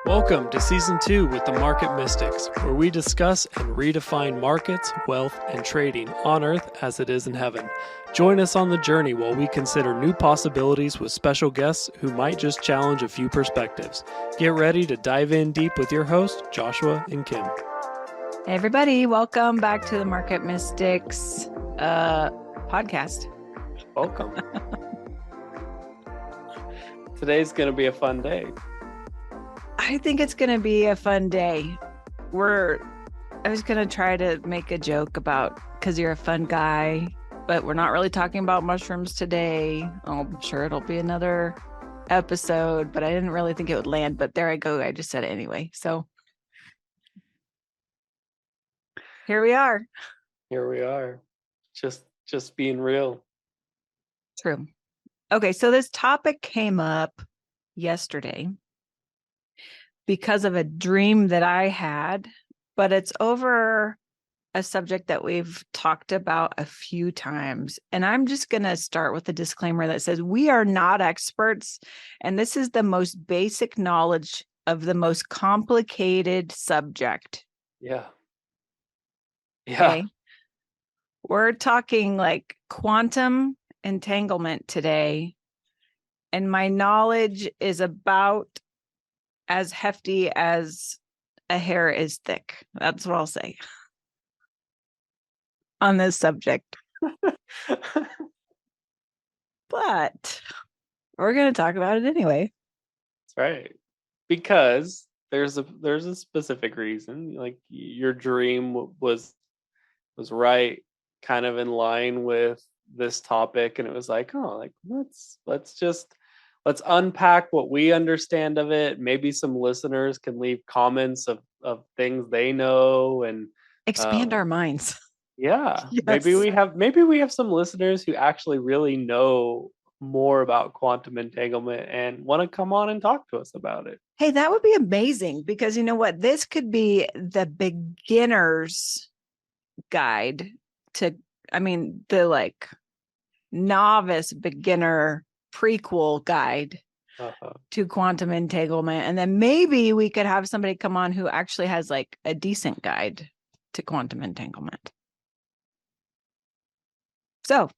Welcome to Season 2 with the Market Mystics, where we discuss and redefine markets, wealth, and trading on Earth as it is in heaven. Join us on the journey while we consider new possibilities with special guests who might just challenge a few perspectives. Get ready to dive in deep with your hosts, Joshua and Kim. Hey everybody, welcome back to the Market Mystics podcast. Welcome. Today's going to be a fun day. I think it's going to be a fun day. I was going to try to make a joke about, because you're a fun guy, but we're not really talking about mushrooms today. I'm sure it'll be another episode, but I didn't really think it would land, but there I go. I just said it anyway. So here we are. Here we are. Just being real. True. Okay, so this topic came up yesterday because of a dream that I had, but it's over a subject that we've talked about a few times. And I'm just going to start with a disclaimer that says we are not experts, and this is the most basic knowledge of the most complicated subject. Yeah. Okay? We're talking like quantum entanglement today, and my knowledge is about as hefty as a hair is thick. That's what I'll say on this subject. But we're going to talk about it anyway. That's right. Because there's a specific reason. Like your dream was right, kind of in line with this topic, and it was like, oh, like let's unpack what we understand of it. Maybe some listeners can leave comments of things they know and expand our minds. Yeah. Yes. Maybe we have some listeners who actually really know more about quantum entanglement and want to come on and talk to us about it. Hey, that would be amazing, because you know what? This could be the beginner's guide to, the like novice beginner prequel guide to quantum entanglement. And then maybe we could have somebody come on who actually has like a decent guide to quantum entanglement. So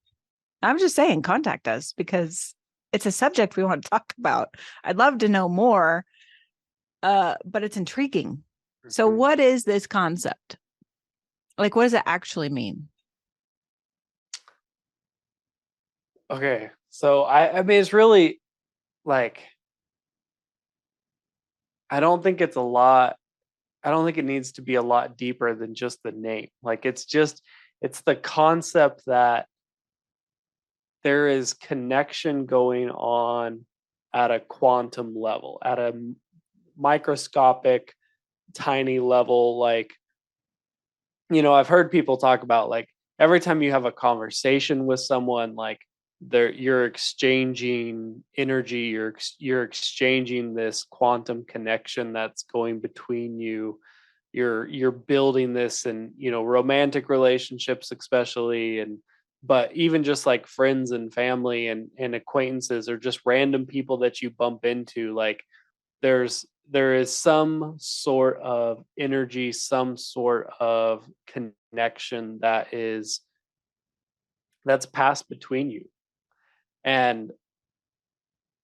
I'm just saying, contact us, because it's a subject we want to talk about. I'd love to know more, but it's intriguing. Mm-hmm. So what is this concept? Like, what does it actually mean? Okay. So I mean, it's really like, I don't think it needs to be a lot deeper than just the name. Like it's the concept that there is connection going on at a quantum level, at a microscopic, tiny level. Like, I've heard people talk about, like, every time you have a conversation with someone, like you're exchanging energy, you're exchanging this quantum connection that's going between you. You're building this, and romantic relationships especially, but even just like friends and family and acquaintances, or just random people that you bump into, like there is some sort of energy, some sort of connection that's passed between you. And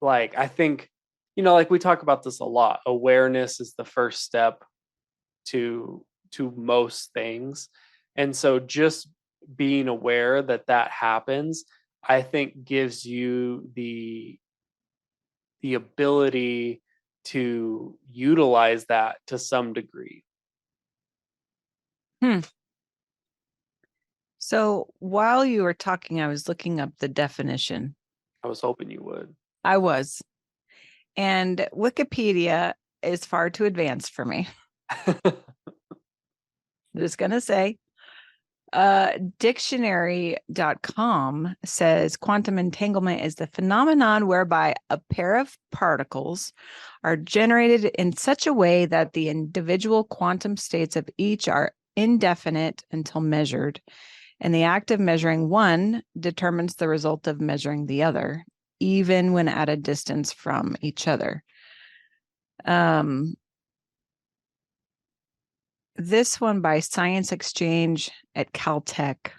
like, I think, like we talk about this a lot, awareness is the first step to most things. And so just being aware that happens, I think gives you the ability to utilize that to some degree. So while you were talking, I was looking up the definition. I was hoping you would. I was. And Wikipedia is far too advanced for me. Just going to say, dictionary.com says quantum entanglement is the phenomenon whereby a pair of particles are generated in such a way that the individual quantum states of each are indefinite until measured, and the act of measuring one determines the result of measuring the other, even when at a distance from each other. this one by Science Exchange at Caltech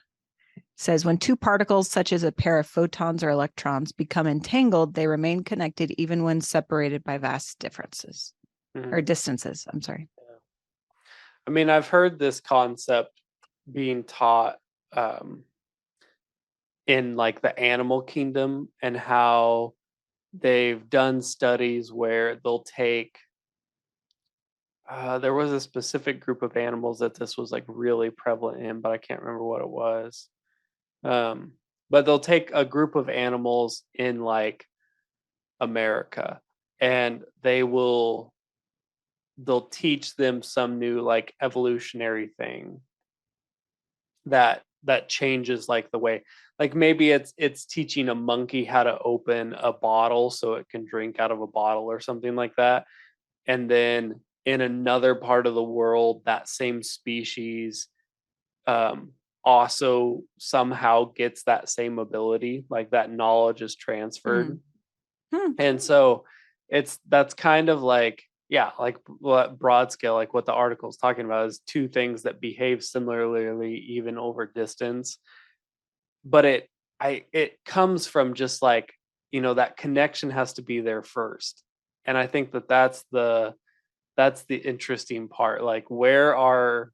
says when two particles, such as a pair of photons or electrons, become entangled, they remain connected even when separated by vast differences or distances. I'm sorry. I mean, I've heard this concept being taught in like the animal kingdom, and how they've done studies where they'll take there was a specific group of animals that this was like really prevalent in, but I can't remember what it was. Um, but they'll take a group of animals in like America, and they'll teach them some new like evolutionary thing that changes like the way, like maybe it's teaching a monkey how to open a bottle so it can drink out of a bottle or something like that. And then in another part of the world, that same species um also somehow gets that same ability, like that knowledge is transferred. And so that's kind of like, yeah, like what broad scale, like what the article is talking about is two things that behave similarly even over distance. But it comes from just like, that connection has to be there first. And I think that's the interesting part. Like where are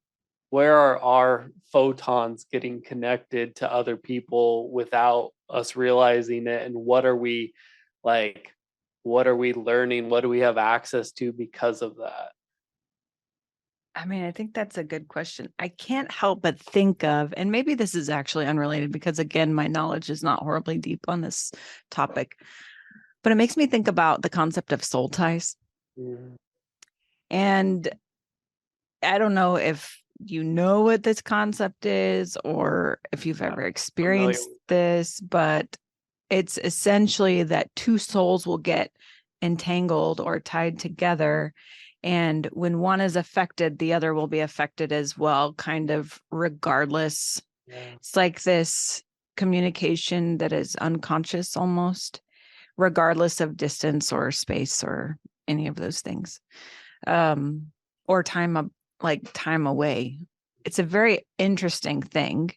our photons getting connected to other people without us realizing it, and like what are we learning, what do we have access to because of that? I mean, I think that's a good question. I can't help but think of, and maybe this is actually unrelated because, again, my knowledge is not horribly deep on this topic, but it makes me think about the concept of soul ties. Mm, And I don't know if you know what this concept is or if you've not ever familiar experienced with this, but it's essentially that two souls will get entangled or tied together. And when one is affected, the other will be affected as well, kind of regardless. it. Yeah. It's like this communication that is unconscious almost, regardless of distance or space or any of those things. Um, or time, like time away. It's a very interesting thing.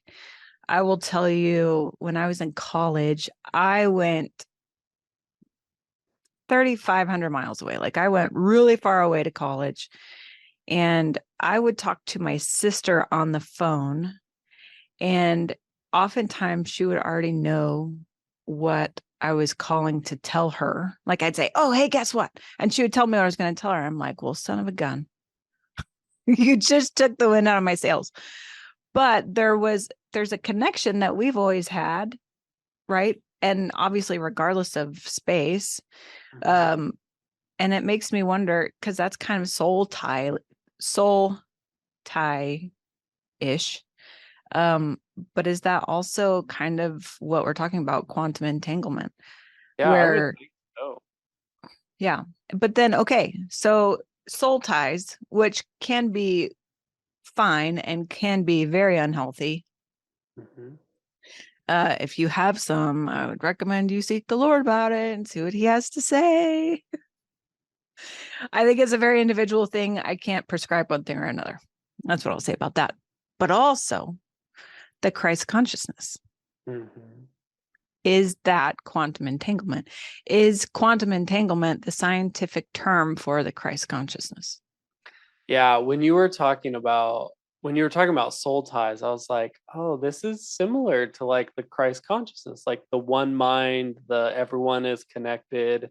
I will tell you, when I was in college, I went 3,500 miles away. Like I went really far away to college, and I would talk to my sister on the phone, and oftentimes she would already know what I was calling to tell her. Like I'd say, "Oh, hey, guess what?" And she would tell me what I was going to tell her. I'm like, "Well, son of a gun." You just took the wind out of my sails. But there's a connection that we've always had, right? And obviously, regardless of space. Mhm. And it makes me wonder, because that's kind of soul tie ish. But is that also kind of what we're talking about, quantum entanglement? Yeah, I would Where, think so. yeah, but then okay, so soul ties, which can be fine and can be very unhealthy. Mhm. If you have some, I would recommend you seek the Lord about it and see what he has to say. I think it's a very individual thing. I can't prescribe one thing or another. That's what I'll say about that. But also, the Christ consciousness, Mhm. is that quantum entanglement? Is quantum entanglement the scientific term for the Christ consciousness? Yeah, when you were talking about soul ties, I was like, oh, this is similar to like the Christ consciousness, like the one mind, the everyone is connected.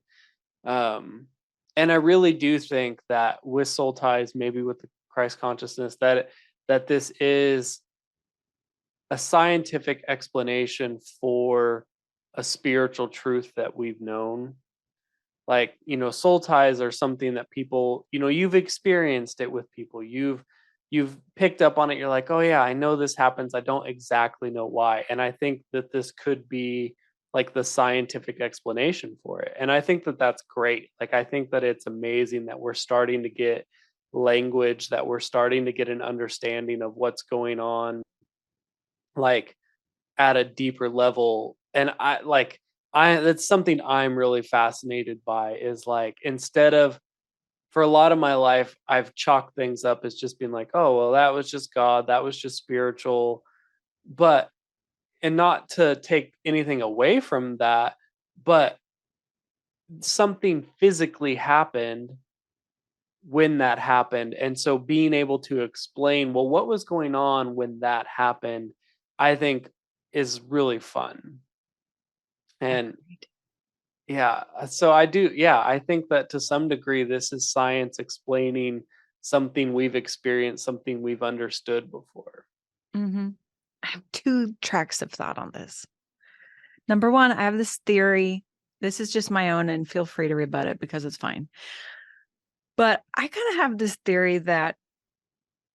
Um, and I really do think that with soul ties, maybe with the Christ consciousness, that this is a scientific explanation for a spiritual truth that we've known. Like, soul ties are something that people, you've experienced it with people, you've picked up on it, you're like, oh yeah, I know this happens, I don't exactly know why. And I think that this could be like the scientific explanation for it, and I think that that's great. Like, I think that it's amazing that we're starting to get language, that we're starting to get an understanding of what's going on, like at a deeper level. And I that's something I'm really fascinated by, is like, instead of for a lot of my life, I've chalked things up as just being like, oh, well, that was just God, that was just spiritual. But, and not to take anything away from that, but something physically happened when that happened. And so being able to explain, well, what was going on when that happened, I think is really fun. And Agreed. yeah, so I do. Yeah, I think that to some degree, this is science explaining something we've experienced, something we've understood before. Mm-hmm. I have two tracks of thought on this. Number one, I have this theory. This is just my own, and feel free to rebut it because it's fine. But I kind of have this theory that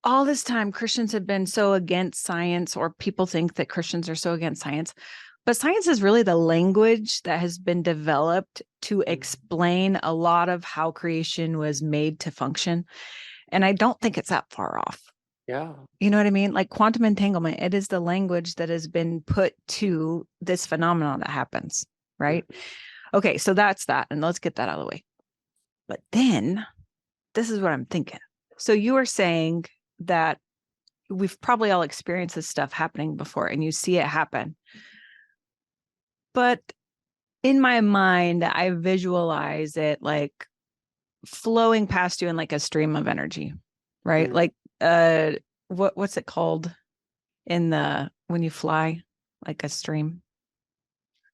all this time Christians have been so against science, or people think that Christians are so against science. But science is really the language that has been developed to explain a lot of how creation was made to function. And I don't think it's that far off. Yeah. You know what I mean? Like quantum entanglement, it is the language that has been put to this phenomenon that happens, right? Okay, so that's that. And let's get that out of the way. But then this is what I'm thinking. So you are saying that we've probably all experienced this stuff happening before and you see it happen. But in my mind, I visualize it like flowing past you in like a stream of energy, right? Mm. Like what's it called in the when you fly? Like a stream,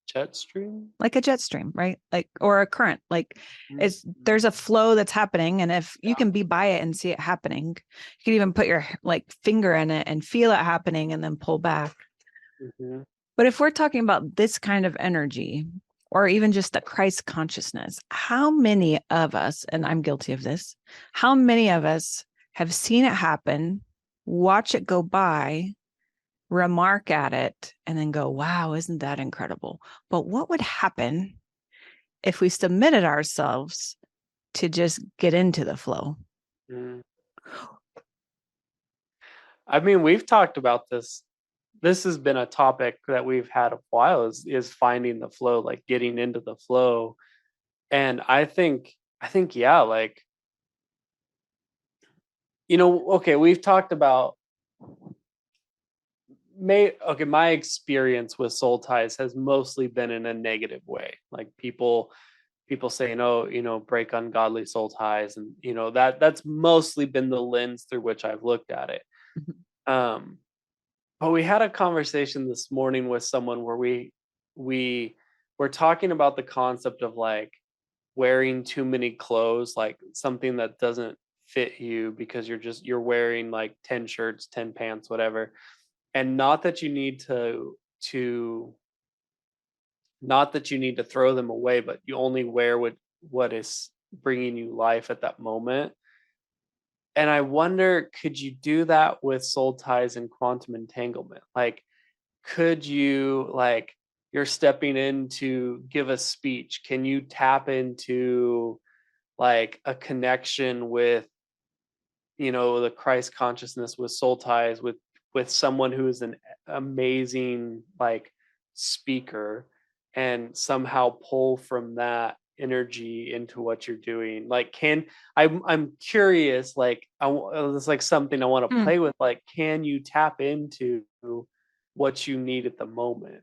Jet stream. like a jet stream, right? Like or a current. Like Mm. it's there's a flow that's happening. And if you can be by it and see it happening, you can even put your like finger in it and feel it happening and then pull back. Mhm. But if we're talking about this kind of energy, or even just the Christ consciousness, how many of us, and I'm guilty of this, how many of us have seen it happen, watch it go by, remark at it, and then go, wow, isn't that incredible? But what would happen if we submitted ourselves to just get into the flow? Mm. I mean, we've talked about this. This has been a topic that we've had a while is finding the flow, like getting into the flow. And I think yeah, like okay, we've talked about my experience with soul ties has mostly been in a negative way. Like people saying, oh, break ungodly soul ties, and that's mostly been the lens through which I've looked at it. Um but we had a conversation this morning with someone where we were talking about the concept of like wearing too many clothes, like something that doesn't fit you because you're wearing like 10 shirts, 10 pants, whatever. And to not that you need to throw them away, but you only wear what is bringing you life at that moment. And I wonder, could you do that with soul ties and quantum entanglement? Like, could you, like, you're stepping in to give a speech, can you tap into like a connection with the Christ consciousness, with soul ties, with someone who is an amazing like speaker, and somehow pull from that energy into what you're doing? Like, I'm curious, like it's like something I want to Mm, play with, like, can you tap into what you need at the moment?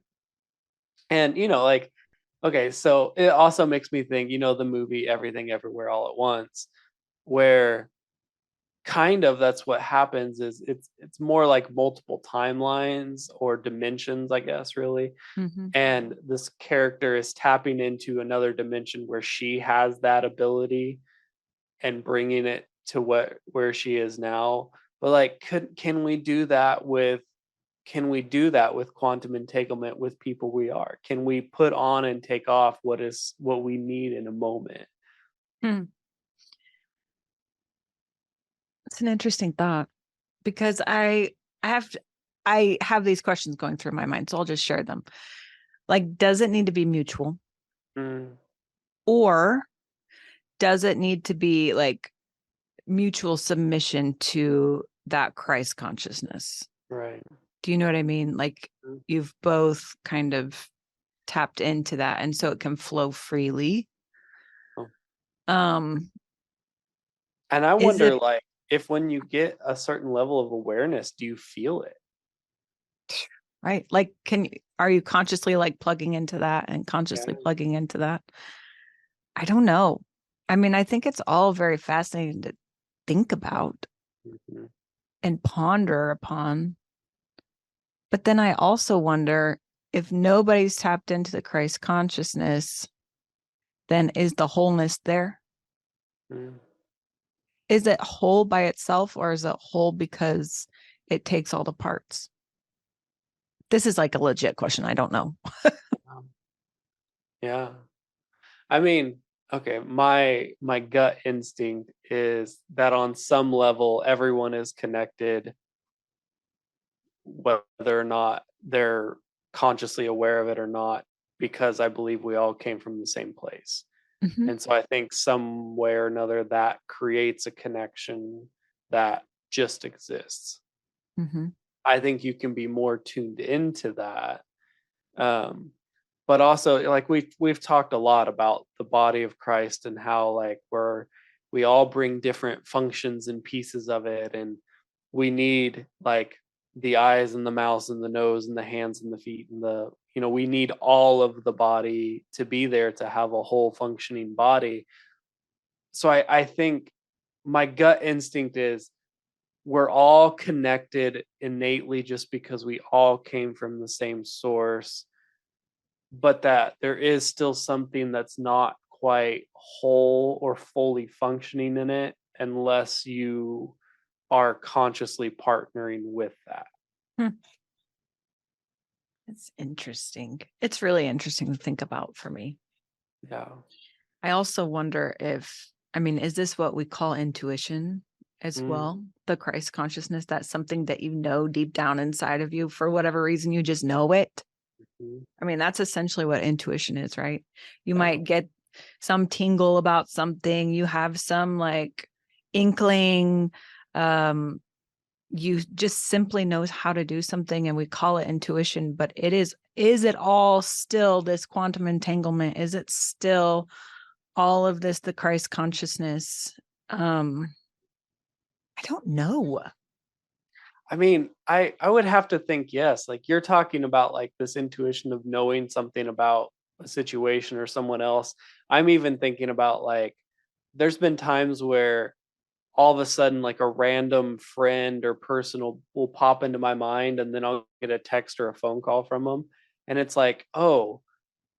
And like, okay, so it also makes me think, the movie Everything Everywhere All at Once, where kind of that's what happens, is it's more like multiple timelines or dimensions, I guess, really. mm-hmm. And this character is tapping into another dimension where she has that ability and bringing it to where she is now. But like, can we do that with quantum entanglement with people we are? Can we put on and take off what we need in a moment? Mm. It's an interesting thought because have I have these questions going through my mind, so I'll just share them. Like, does it need to be mutual, Mm, or does it need to be like mutual submission to that Christ consciousness? right. Do you know what I mean? Like Mm, you've both kind of tapped into that, and so it can flow freely. oh, Um, And I Is wonder, it like, if when you get a certain level of awareness, do you feel it? right? Like, are you consciously like plugging into that and consciously Yeah. plugging into that? I don't know. I mean, I think it's all very fascinating to think about Mhm. and ponder upon. But then I also wonder, if nobody's tapped into the Christ consciousness, then is the wholeness there? Mm. Is it whole by itself, or is it whole because it takes all the parts? This is like a legit question. I don't know. Um, Yeah. I mean, okay, my gut instinct is that on some level everyone is connected, whether or not they're consciously aware of it or not, because I believe we all came from the same place. Mhm, And so I think some way or another that creates a connection that just exists. mhm, I think you can be more tuned into that. Um, but also, like, we've talked a lot about the body of Christ and how, like, we all bring different functions and pieces of it, and we need, like, the eyes and the mouths and the nose and the hands and the feet and we need all of the body to be there to have a whole functioning body. So I think my gut instinct is we're all connected innately just because we all came from the same source, but that there is still something that's not quite whole or fully functioning in it unless you are consciously partnering with that. hmm. It's interesting. It's really interesting to think about for me. Yeah. I also wonder if, I mean, is this what we call intuition as Mm, well? The Christ consciousness, that's something that you know deep down inside of you for whatever reason, you just know it. mhm. I mean, that's essentially what intuition is, right? You Yeah. might get some tingle about something, you have some like inkling, um, you just simply knows how to do something and we call it intuition, but is it all still this quantum entanglement? Is it still all of this the Christ consciousness? um I don't know. I mean, I would have to think yes. Like, you're talking about, like, this intuition of knowing something about a situation or someone else. I'm even thinking about, like, there's been times where all of a sudden, like, a random friend or person will pop into my mind, and then I'll get a text or a phone call from them, and it's like, oh,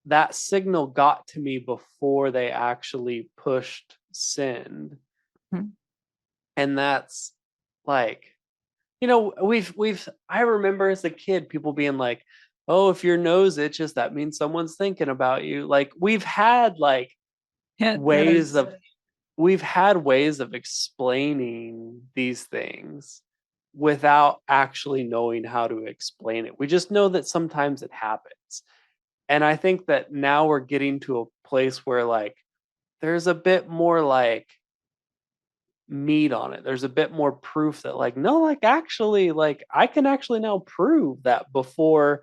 that signal got to me before they actually pushed send. Hmm. And that's, like, we've I remember as a kid people being like, oh, if your nose itches, that means someone's thinking about you. Like, Yeah, that ways is of we've had ways of explaining these things without actually knowing how to explain it. We just know that sometimes it happens. And I think that now we're getting to a place where, like, there's a bit more, like, meat on it. There's a bit more proof that, like, no, like, actually, like, I can actually now prove that before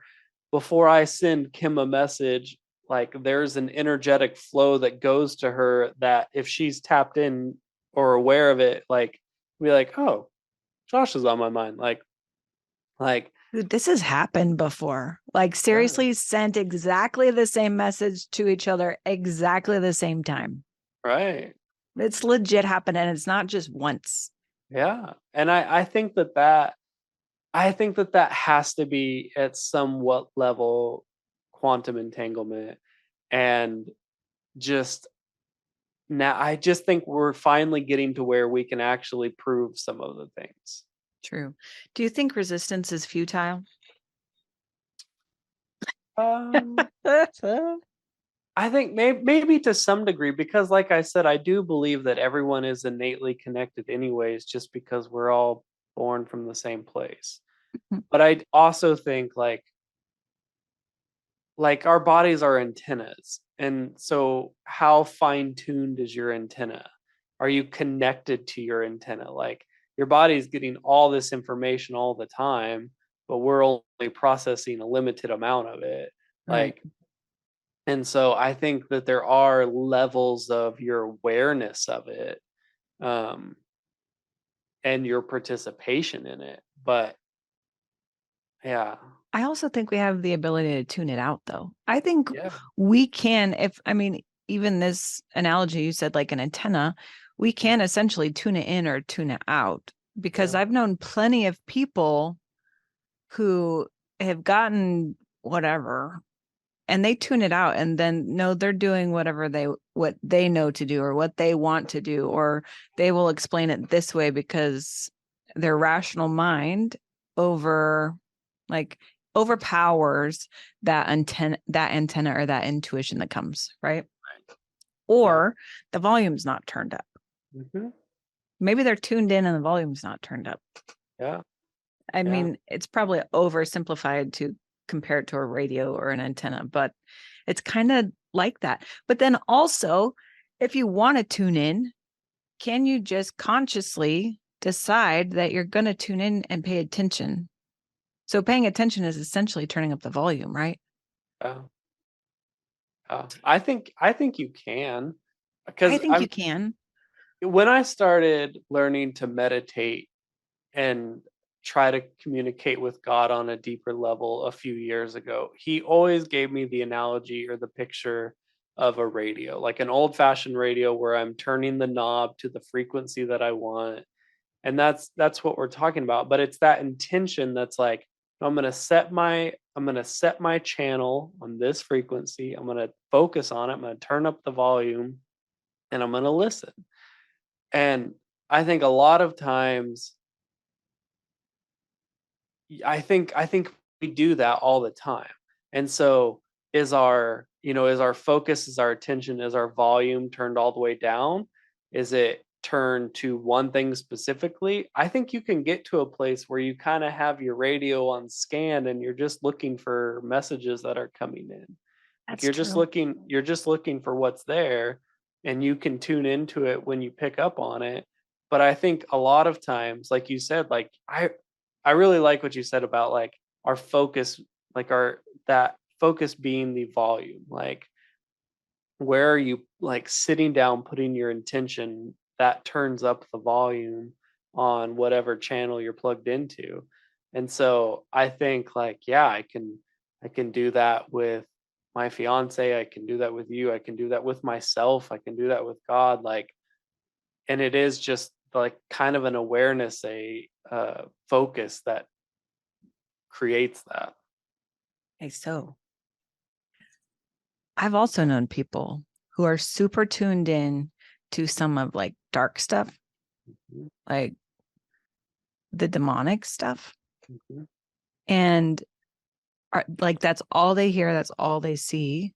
I send Kim a message, like, there's an energetic flow that goes to her that if she's tapped in or aware of it, like, be like, "Oh, Josh is on my mind." Like, Dude, this has happened before. Like, yeah, seriously, sent exactly the same message to each other exactly the same time. right. It's legit happened, and it's not just once. Yeah. And I think that has to be at somewhat level quantum entanglement. And just now, I just think we're finally getting to where we can actually prove some of the things. True. Do you think resistance is futile? Um, I think maybe to some degree, because, like I said, I do believe that everyone is innately connected anyways, just because we're all born from the same place. But I also think, our bodies are antennas. And so how fine tuned is your antenna? Are you connected to your antenna? Like, your body is getting all this information all the time, but we're only processing a limited amount of it. Right. Like, and so I think that there are levels of your awareness of it. um, and your participation in it. But yeah, I also think we have the ability to tune it out, though. I think yeah, we can, even this analogy you said, like an antenna, we can essentially tune it in or tune it out, because yeah, I've known plenty of people who have gotten whatever and they tune it out, and then no, they're doing what they know to do or what they want to do, or they will explain it this way because their rational mind over like overpowers that antenna or that intuition that comes, right? yeah. Or the volume's not turned up. Hmm. Maybe they're tuned in and the volume's not turned up. Yeah, I yeah. mean, it's probably oversimplified to compare it to a radio or an antenna, but it's kind of like that. But then also, if you want to tune in, can you just consciously decide that you're going to tune in and pay attention? So paying attention is essentially turning up the volume, right? Yeah. I think you can, I because think you I'm can. when I started learning to meditate and try to communicate with God on a deeper level a few years ago, he always gave me the analogy or the picture of a radio, like an old-fashioned radio where I'm turning the knob to the frequency that I want. And that's what we're talking about, but it's that intention that's like, I'm going to set my channel on this frequency. I'm going to focus on it. I'm going to turn up the volume and I'm going to listen. And I think a lot of times I think we do that all the time. And so is our focus, is our attention, is our volume turned all the way down? Is it turned to one thing specifically? I think you can get to a place where you kind of have your radio on scan and you're just looking for messages that are coming in. Like That's you're just looking for what's there, and you can tune into it when you pick up on it. But I think a lot of times, like you said, like I really like what you said about like our focus, like our that focus being the volume. Like where are you like sitting down, putting your intention that turns up the volume on whatever channel you're plugged into. And so I think like, yeah, I can do that with my fiance, I can do that with you, I can do that with myself, I can do that with God. Like, and it is just like kind of an awareness, a focus that creates that. okay. So I've also known people who are super tuned in to some of like dark stuff, Mhm, like the demonic stuff, mhm. and are like that's all they hear, that's all they see,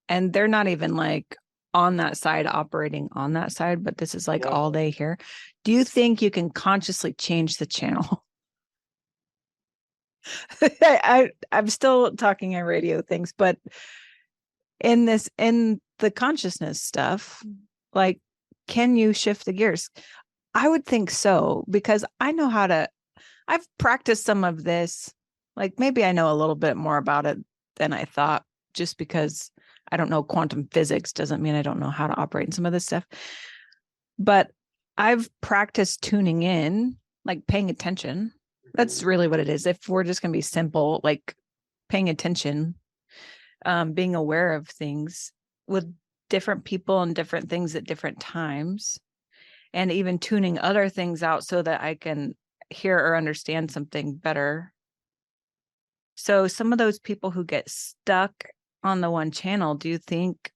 and they're not even like on that side, operating on that side, but this is like Yeah. all they hear. Do you think you can consciously change the channel? I'm still talking in radio things, but in the consciousness stuff, like, can you shift the gears? I would think so, because I've practiced some of this. Like maybe I know a little bit more about it than I thought. Just because I don't know quantum physics doesn't mean I don't know how to operate in some of this stuff. But I've practiced tuning in, like paying attention. That's Mhm. really what it is. If we're just going to be simple, like paying attention, being aware of things with different people and different things at different times, and even tuning other things out so that I can hear or understand something better. So some of those people who get stuck on the one channel, do you think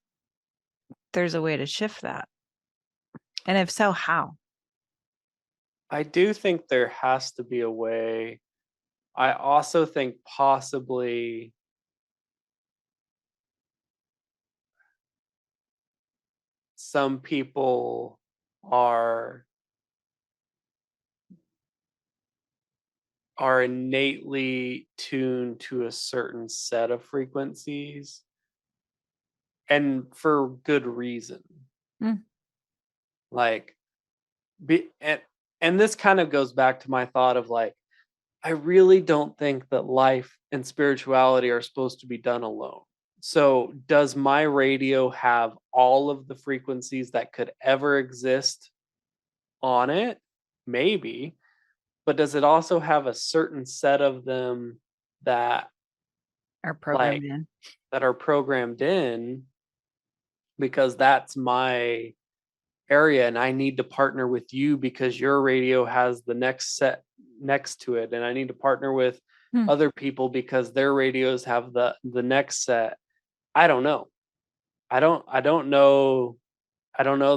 there's a way to shift that? And if so, how? I do think there has to be a way. I also think possibly some people are are innately tuned to a certain set of frequencies, and for good reason. Mm, Like be and this kind of goes back to my thought of like, I really don't think that life and spirituality are supposed to be done alone. So, does my radio have all of the frequencies that could ever exist on it? Maybe. But does it also have a certain set of them that Are like programmed in. that are programmed in because that's my area and I need to partner with you because your radio has the next set next to it and I need to partner with Hmm. other people because their radios have the next set. I don't know. I don't know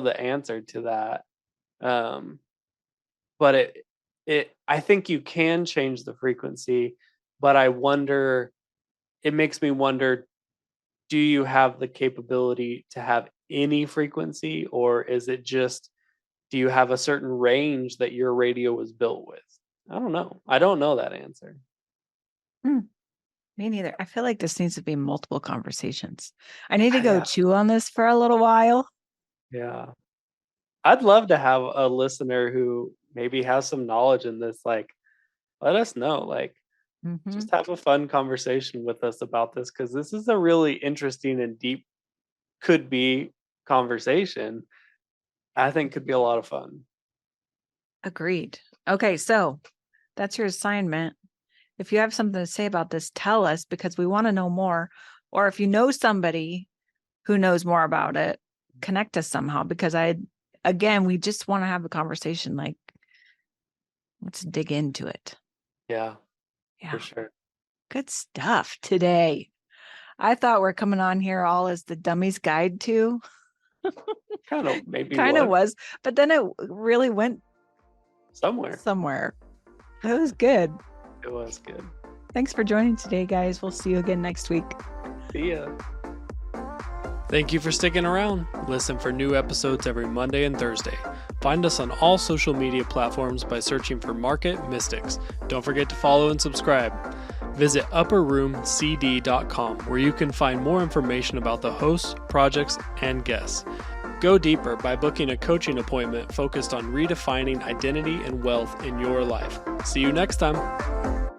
the answer to that. Um but it I think you can change the frequency, but I wonder it makes me wonder, do you have the capability to have any frequency or is it just do you have a certain range that your radio was built with? I don't know. I don't know that answer. Hmm. Me neither. I feel like this needs to be multiple conversations. I need to go Yeah. chew on this for a little while. Yeah. I'd love to have a listener who maybe has some knowledge in this. Like, let us know. Like, Mhm. just have a fun conversation with us about this because this is a really interesting and deep, could be conversation. I think could be a lot of fun. Agreed. Okay, so that's your assignment. If you have something to say about this, tell us because we want to know more. Or if you know somebody who knows more about it, connect us somehow because we just want to have a conversation. Like, let's dig into it. Yeah, Yeah. for sure. Good stuff today. I thought we're coming on here all as the dummy's guide to. Kind of maybe Kind of what was, but then it really went somewhere. somewhere. That was good. It was good. Thanks for joining today, guys. We'll see you again next week. See ya. Thank you for sticking around. Listen for new episodes every Monday and Thursday. Find us on all social media platforms by searching for Market Mystics. Don't forget to follow and subscribe. Visit upperroomcd.com where you can find more information about the hosts, projects, and guests. Go deeper by booking a coaching appointment focused on redefining identity and wealth in your life. See you next time.